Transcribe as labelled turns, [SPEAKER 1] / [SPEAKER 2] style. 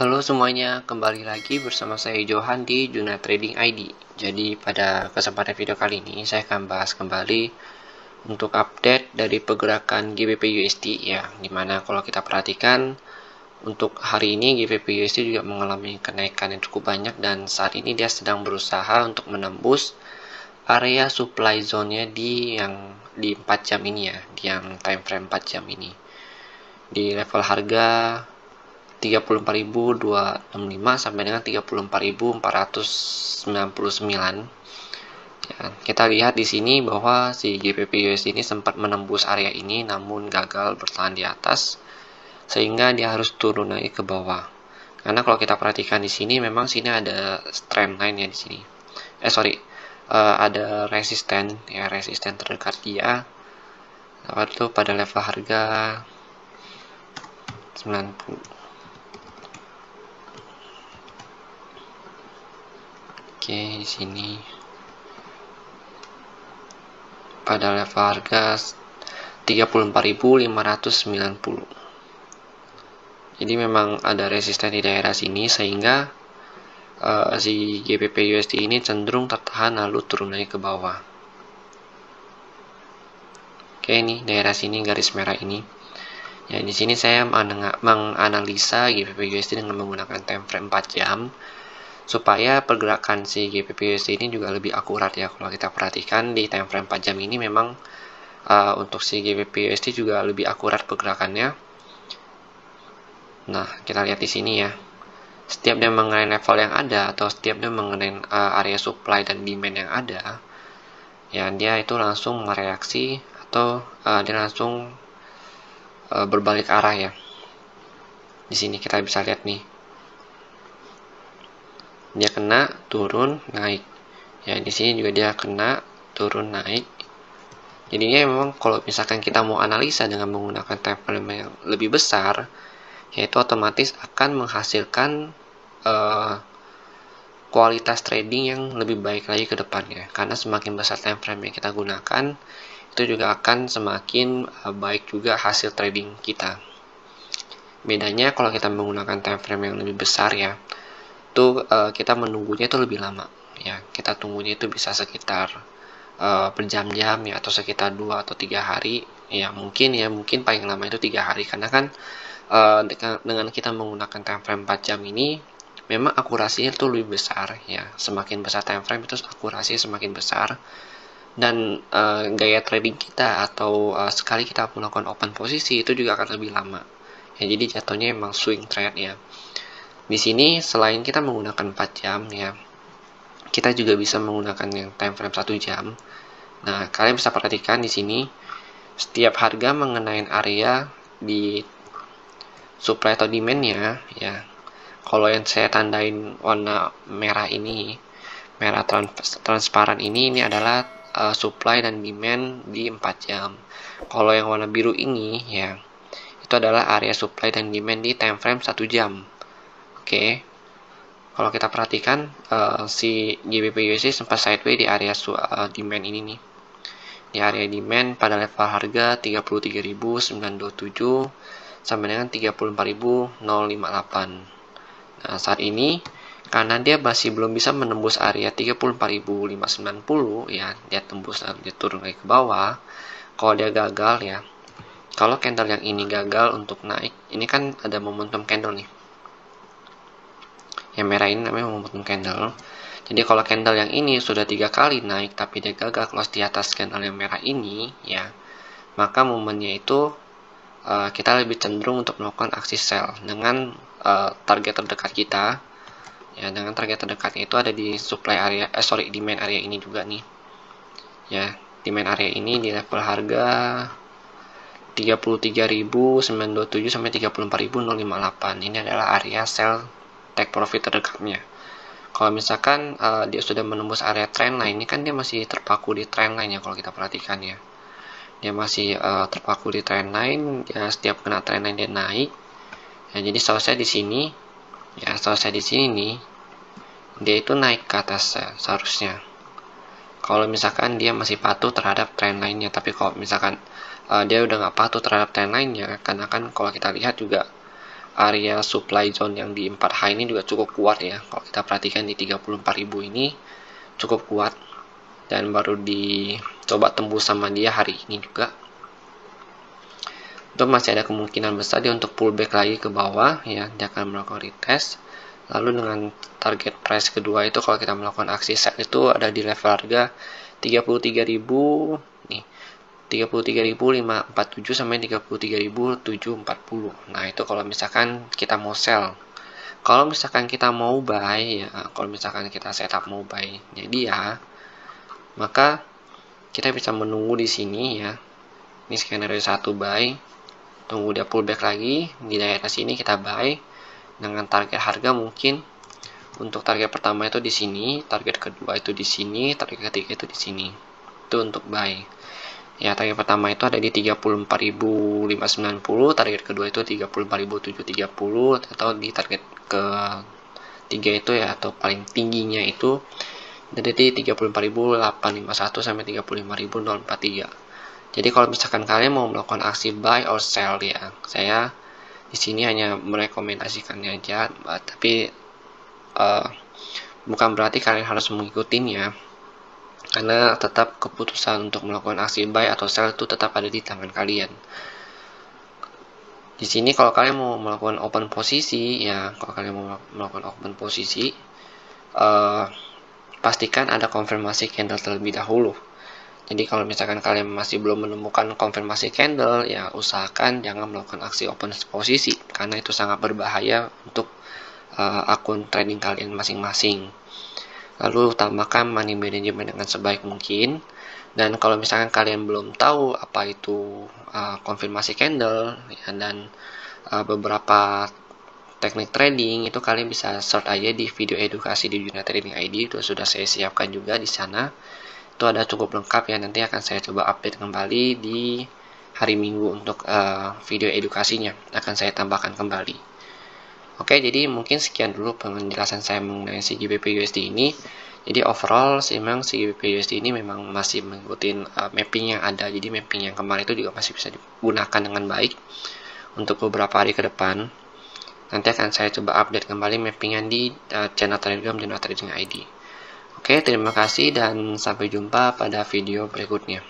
[SPEAKER 1] Halo semuanya, kembali lagi bersama saya Johan di Juna Trading ID. Jadi pada kesempatan video kali ini saya akan bahas kembali untuk update dari pergerakan GBP USD ya, dimana kalau kita perhatikan untuk hari ini GBP USD juga mengalami kenaikan yang cukup banyak dan saat ini dia sedang berusaha untuk menembus area supply zone-nya di 4 jam ini ya, di yang time frame 4 jam ini. Di level harga 34.265 sampai dengan 34.499. Ya, kita lihat di sini bahwa si GBP USD ini sempat menembus area ini namun gagal bertahan di atas sehingga dia harus turun lagi ke bawah. Karena kalau kita perhatikan di sini memang sini ada trend line ya di sini. Ada resisten ya, resisten terdekat dia. Itu pada level harga 90. Oke, di sini pada level harga 34.590. Jadi memang ada resisten di daerah sini sehingga si GBP USD ini cenderung tertahan lalu turun lagi ke bawah. Oke, ini daerah sini garis merah ini. Ya, di sini saya menganalisa GBP USD dengan menggunakan time frame 4 jam. Supaya pergerakan si GBP USD ini juga lebih akurat ya. Kalau kita perhatikan di time frame 4 jam ini memang untuk si GBP USD juga lebih akurat pergerakannya. Nah, kita lihat di sini ya. Setiap dia mengenai level yang ada atau setiap dia mengenai area supply dan demand yang ada, ya dia itu langsung mereaksi atau dia langsung berbalik arah ya. Di sini kita bisa lihat nih. Dia kena, turun, naik. Ya, di sini juga dia kena, turun, naik. Jadinya memang kalau misalkan kita mau analisa dengan menggunakan time frame yang lebih besar, yaitu otomatis akan menghasilkan kualitas trading yang lebih baik lagi ke depannya. Karena semakin besar time frame yang kita gunakan, itu juga akan semakin baik juga hasil trading kita. Bedanya kalau kita menggunakan time frame yang lebih besar ya, itu kita menunggunya itu lebih lama ya, kita tunggunya itu bisa sekitar berjam-jam ya, atau sekitar 2 atau 3 hari ya, mungkin paling lama itu 3 hari karena kan dengan kita menggunakan time frame 4 jam ini memang akurasinya itu lebih besar ya, semakin besar time frame itu akurasinya semakin besar dan gaya trading kita atau sekali kita melakukan open posisi itu juga akan lebih lama ya, jadi jatuhnya emang swing trade ya. Di sini selain kita menggunakan 4 jam ya, kita juga bisa menggunakan yang time frame 1 jam. Nah, kalian bisa perhatikan di sini setiap harga mengenai area di supply atau demand-nya ya. Kalau yang saya tandain warna merah ini, merah transparan ini adalah supply dan demand di 4 jam. Kalau yang warna biru ini ya, itu adalah area supply dan demand di time frame 1 jam. Oke, kalau kita perhatikan si GBP USD sempat sideways di area demand ini nih, di area demand pada level harga 33.927 sampai dengan 34.058. Nah, saat ini karena dia masih belum bisa menembus area 34.590 ya, dia tembus dia turun lagi ke bawah. Kalau dia gagal ya, kalau candle yang ini gagal untuk naik, ini kan ada momentum candle nih. Yang merah ini namanya momentum candle. Jadi kalau candle yang ini sudah 3 kali naik tapi dia gagal close di atas candle yang merah ini ya, maka momennya itu kita lebih cenderung untuk melakukan aksi sell dengan target terdekat kita ya. Dengan target terdekatnya itu ada di supply area demand area ini juga nih ya. Demand area ini di level harga 33.927 sampai 34.058. Ini adalah area sell take profit terdekatnya. Kalau misalkan dia sudah menembus area trendline, ini kan dia masih terpaku di trendline ya. Kalau kita perhatikan ya, dia masih terpaku di trendline ya, setiap kena trendline dia naik ya. Jadi selesai di sini ya, selesai di sini nih, dia itu naik ke atas ya, seharusnya. Kalau misalkan dia masih patuh terhadap trendline-nya, tapi kalau misalkan dia udah nggak patuh terhadap trendline-nya, karena kan kalau kita lihat juga area supply zone yang di 4H ini juga cukup kuat ya. Kalau kita perhatikan di 34.000 ini cukup kuat, dan baru dicoba tembus sama dia hari ini juga. Itu masih ada kemungkinan besar dia untuk pullback lagi ke bawah ya, dia akan melakukan retest. Lalu dengan target price kedua itu kalau kita melakukan aksi sell itu ada di level harga 33.000 nih, 33.547 sampai 33.740. Nah, itu kalau misalkan kita mau sell. Kalau misalkan kita mau buy ya, kalau misalkan kita setup mau buy, jadi ya maka kita bisa menunggu di sini ya. Ini skenario 1 buy, tunggu dia pullback lagi di daerah sini kita buy dengan target harga mungkin untuk target pertama itu di sini, target kedua itu di sini, target ketiga itu di sini. Itu untuk buy. Ya, target pertama itu ada di 34.590, target kedua itu 34.730, atau di target ketiga itu ya, atau paling tingginya itu dari 34.851 sampai 35.043. Jadi kalau misalkan kalian mau melakukan aksi buy or sell ya, saya di sini hanya merekomendasikannya aja, tapi bukan berarti kalian harus mengikutinya, karena tetap keputusan untuk melakukan aksi buy atau sell itu tetap ada di tangan kalian. Di sini kalau kalian mau melakukan open posisi ya, kalau kalian mau melakukan open posisi, pastikan ada konfirmasi candle terlebih dahulu. Jadi kalau misalkan kalian masih belum menemukan konfirmasi candle, ya usahakan jangan melakukan aksi open posisi, karena itu sangat berbahaya untuk akun trading kalian masing-masing. Lalu utamakan money management dengan sebaik mungkin. Dan kalau misalkan kalian belum tahu apa itu konfirmasi candle ya, dan beberapa teknik trading, itu kalian bisa search aja di video edukasi di Dunia Trading ID, itu sudah saya siapkan juga di sana. Itu ada cukup lengkap ya, nanti akan saya coba update kembali di hari Minggu untuk video edukasinya, akan saya tambahkan kembali. Oke, jadi mungkin sekian dulu penjelasan saya mengenai CGBP USD ini. Jadi overall memang CGBP USD ini memang masih mengikuti mapping yang ada. Jadi mapping yang kemarin itu juga masih bisa digunakan dengan baik untuk beberapa hari ke depan. Nanti akan saya coba update kembali mappingan di channel Telegram Dunia Trading ID. Oke, terima kasih dan sampai jumpa pada video berikutnya.